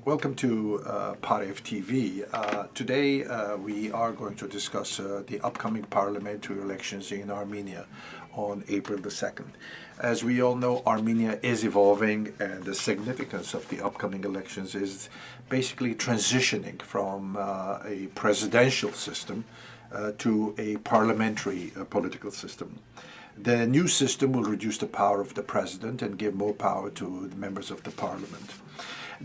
Welcome to Parev TV. Today we are going to discuss the upcoming parliamentary elections in Armenia on April the 2nd. As we all know, Armenia is evolving, and the significance of the upcoming elections is basically transitioning from a presidential system to a parliamentary political system. The new system will reduce the power of the president and give more power to the members of the parliament.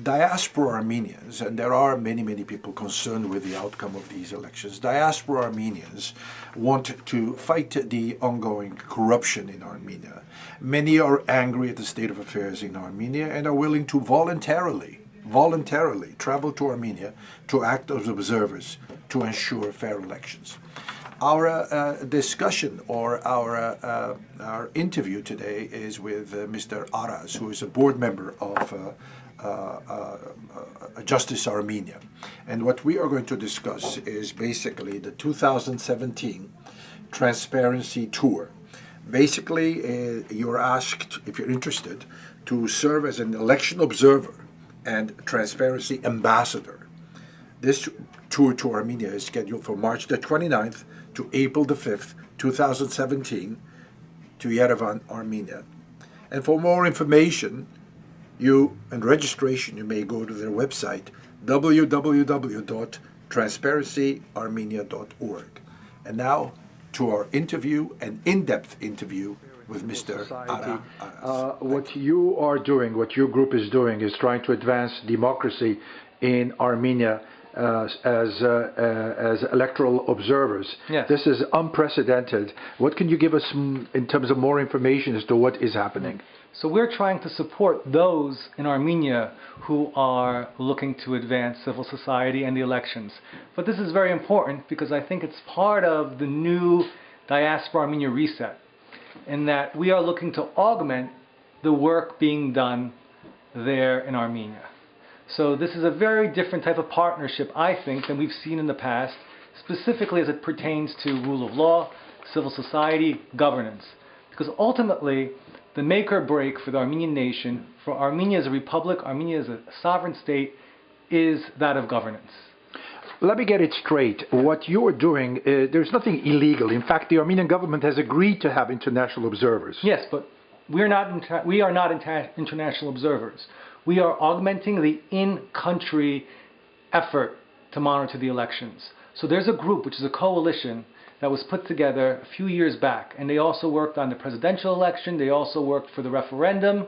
Diaspora Armenians, and there are many people concerned with the outcome of these elections, diaspora Armenians want to fight the ongoing corruption in Armenia. Many are angry at the state of affairs in Armenia and are willing to voluntarily travel to Armenia to act as observers to ensure fair elections. Our discussion or our interview today is with Mr. Araz, who is a board member of Justice Armenia. And what we are going to discuss is basically the 2017 Transparency Tour. Basically, you're asked, if you're interested, to serve as an election observer and transparency ambassador. This tour to Armenia is scheduled for March the 29th to April the 5th, 2017, to Yerevan, Armenia. And for more information and registration, you may go to their website, www.transparencyarmenia.org. And now to our interview, an in-depth interview with Mr. Ara Araz. What you are doing, what your group is doing, is trying to advance democracy in Armenia as electoral observers. Yes. This is unprecedented. What can you give us in terms of more information as to what is happening? So we're trying to support those in Armenia who are looking to advance civil society and the elections. But this is very important because I think it's part of the new Diaspora Armenia reset, in that we are looking to augment the work being done there in Armenia. So this is a very different type of partnership, I think, than we've seen in the past, specifically as it pertains to rule of law, civil society, governance. Because ultimately, the make or break for the Armenian nation, for Armenia as a republic, Armenia as a sovereign state, is that of governance. Let me get it straight. What you're doing, there's nothing illegal. In fact, the Armenian government has agreed to have international observers. Yes, but we are not international observers. We are augmenting the in-country effort to monitor the elections. So there's a group, which is a coalition, that was put together a few years back, and they also worked on the presidential election. They also worked for the referendum,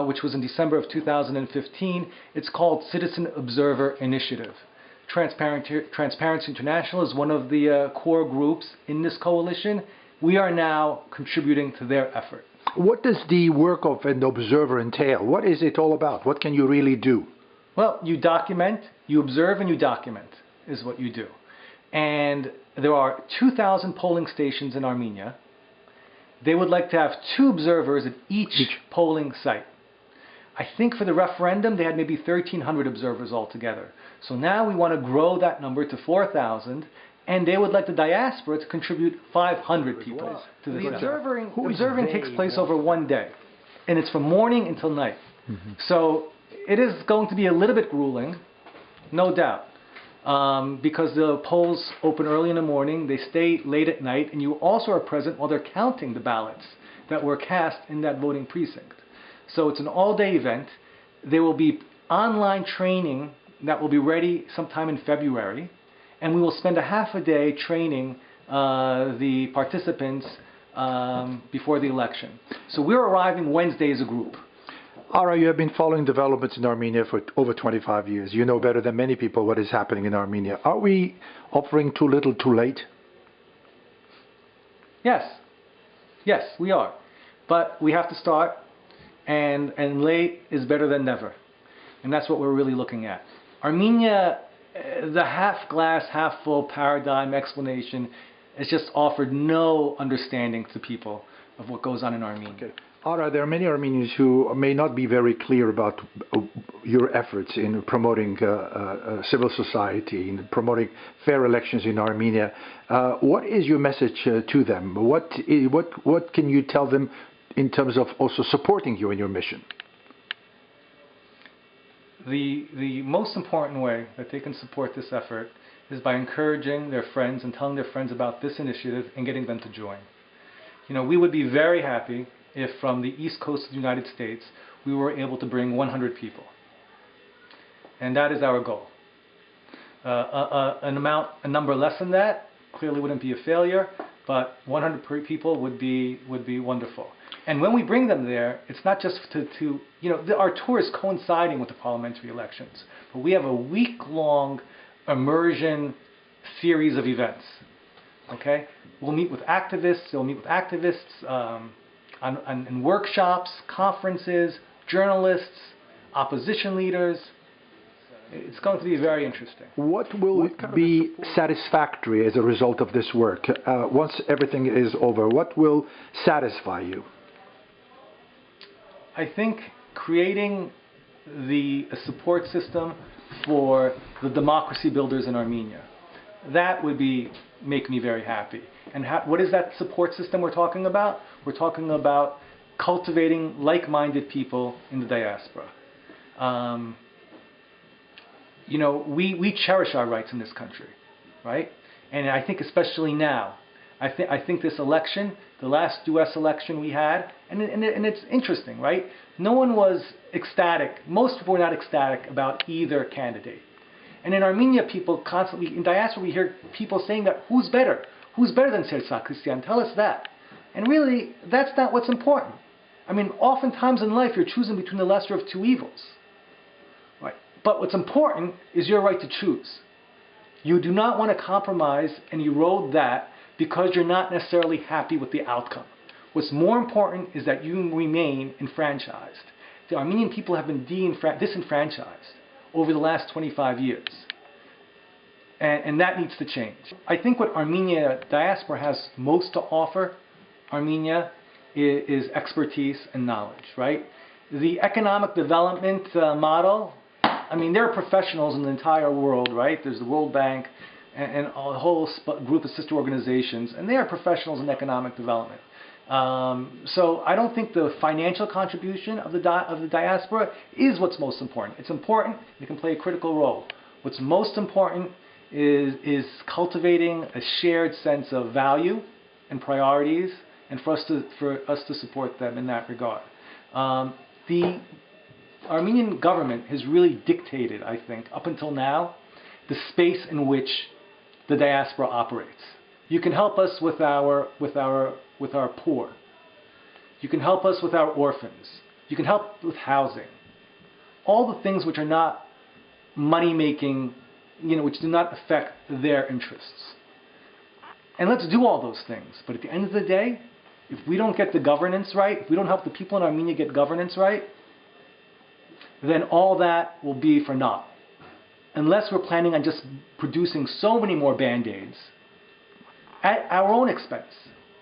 which was in December of 2015. It's called Citizen Observer Initiative. Transparency International is one of the core groups in this coalition. We are now contributing to their effort. What does the work of an observer entail? What is it all about? What can you really do? Well, you document, you observe, and you document is what you do. And there are 2,000 polling stations in Armenia. They would like to have 2 observers at each polling site. I think for the referendum, they had maybe 1,300 observers altogether. So now we want to grow that number to 4,000, and they would like the diaspora to contribute 500 people to this. The observing takes place over one day, and it's from morning until night. Mm-hmm. So it is going to be a little bit grueling, no doubt. Because the polls open early in the morning, they stay late at night, and you also are present while they're counting the ballots that were cast in that voting precinct. So it's an all-day event. There will be online training that will be ready sometime in February, and we will spend a half a day training the participants before the election. So we're arriving Wednesday as a group. Ara, you have been following developments in Armenia for over 25 years. You know better than many people what is happening in Armenia. Are we offering too little, too late? Yes. Yes, we are. But we have to start, and late is better than never. And that's what we're really looking at. Armenia, the half-glass, half-full paradigm explanation has just offered no understanding to people of what goes on in Armenia. Okay. Ara, there are many Armenians who may not be very clear about your efforts in promoting civil society, in promoting fair elections in Armenia. What is your message to them? What can you tell them in terms of also supporting you in your mission? the most important way that they can support this effort is by encouraging their friends and telling their friends about this initiative and getting them to join. We would be very happy if from the East Coast of the United States we were able to bring 100 people. And that is our goal. A number less than that clearly wouldn't be a failure, but 100 people would be wonderful. And when we bring them there, it's not just our tour is coinciding with the parliamentary elections, but we have a week-long immersion series of events. Okay, we'll meet with activists. We'll meet with activists in workshops, conferences, journalists, opposition leaders. It's going to be very interesting. What will be satisfactory as a result of this work? Once everything is over, what will satisfy you? I think creating a support system for the democracy builders in Armenia. That would make me very happy. And what is that support system we're talking about? We're talking about cultivating like-minded people in the diaspora. We cherish our rights in this country, right? And I think especially now, I think this election, the last U.S. election we had, and it's interesting, right? No one was ecstatic. Most people were not ecstatic about either candidate. And in Armenia, people constantly, in diaspora, we hear people saying that, who's better? Who's better than Serzh Sargsyan? Tell us that. And really, that's not what's important. I mean, oftentimes in life, you're choosing between the lesser of two evils. Right? But what's important is your right to choose. You do not want to compromise and erode that because you're not necessarily happy with the outcome. What's more important is that you remain enfranchised. The Armenian people have been disenfranchised over the last 25 years. And that needs to change. I think what Armenia diaspora has most to offer Armenia is expertise and knowledge, right? The economic development model, I mean, there are professionals in the entire world, right? There's the World Bank and a whole group of sister organizations, and they are professionals in economic development. So I don't think the financial contribution of the diaspora is what's most important. It's important, it can play a critical role. What's most important is cultivating a shared sense of value and priorities, and for us to support them in that regard. The Armenian government has really dictated, I think, up until now, the space in which the diaspora operates. You can help us with our poor. You can help us with our orphans. You can help with housing. All the things which are not money-making, which do not affect their interests. And let's do all those things. But at the end of the day, if we don't get the governance right, if we don't help the people in Armenia get governance right, then all that will be for naught. Unless we're planning on just producing so many more Band-Aids at our own expense.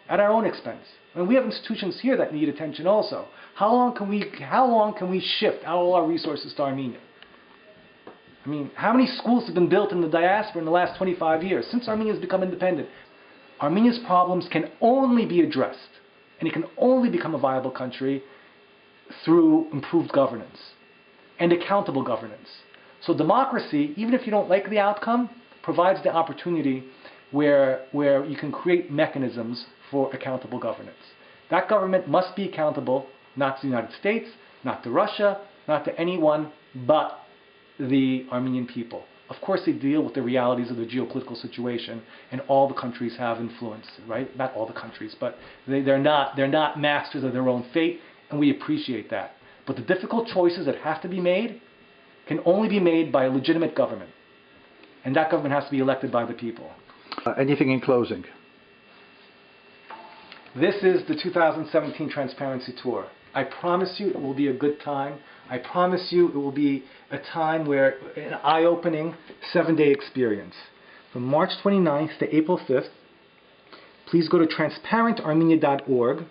At our own expense. I mean, we have institutions here that need attention also. How long can we shift all our resources to Armenia? I mean, how many schools have been built in the diaspora in the last 25 years, since Armenia has become independent? Armenia's problems can only be addressed, and it can only become a viable country through improved governance and accountable governance. So democracy, even if you don't like the outcome, provides the opportunity where you can create mechanisms for accountable governance. That government must be accountable, not to the United States, not to Russia, not to anyone but the Armenian people. Of course, they deal with the realities of the geopolitical situation, and all the countries have influence, right? Not all the countries, but they're not masters of their own fate, and we appreciate that. But the difficult choices that have to be made can only be made by a legitimate government, and that government has to be elected by the people. Anything in closing? This is the 2017 Transparency Tour. I promise you it will be a good time. I promise you it will be a time where an eye-opening 7-day experience. From March 29th to April 5th, please go to transparentarmenia.org.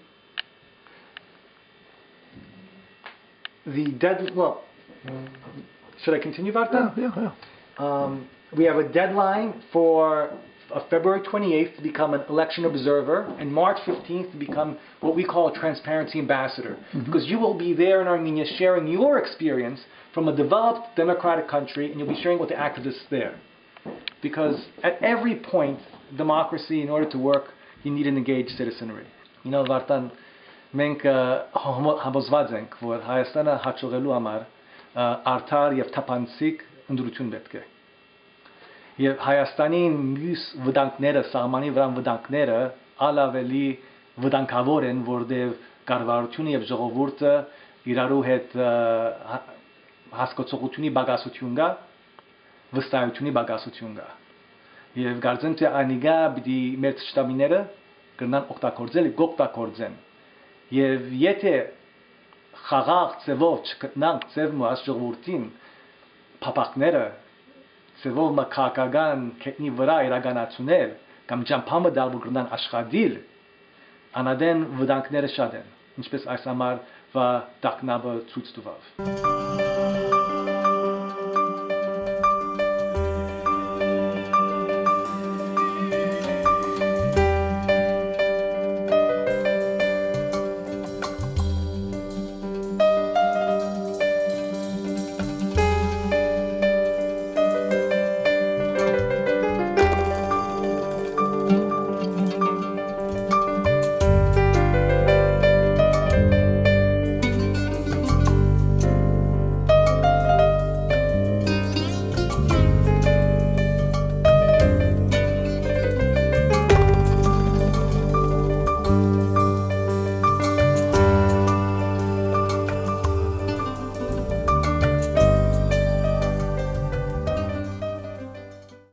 Should I continue about that? Yeah. We have a deadline for February 28th to become an election observer, and March 15th to become what we call a transparency ambassador. Because you will be there in Armenia sharing your experience from a developed democratic country, and you'll be sharing with the activists there. Because at every point, democracy, in order to work, you need an engaged citizenry. You know, Vartan, մենք համոզված ենք, որ Հայաստանը հաջողելու համար արդար եւ թափանցիկ ընդրություն պետք է։ Եվ Հայաստանի մյուս վտանգները, սահմանի վրա վտանգները ալավելի վտանգավոր են, որտեղ կառավարությունը եւ ժողովուրդը իրարու հետ հասկացողությունի բագասություն կա, վստահությունի բագասություն կա։ Եվ կարծեմ թե անիգա պիտի մեր ճշտամիները կրնան օգտագործել եւ գոկտագործեն։ Եվ եթե խաղաղ ծևով չգտնանք ծևը ժողովրդին փապակները ծևով մակական կետնի վրա իրականացունել կամ ճամփամը դալու կրնան աշխատիլ անադեն վտանգները շատ են ինչպես այս համար վա տակնաբը ցույց տվավ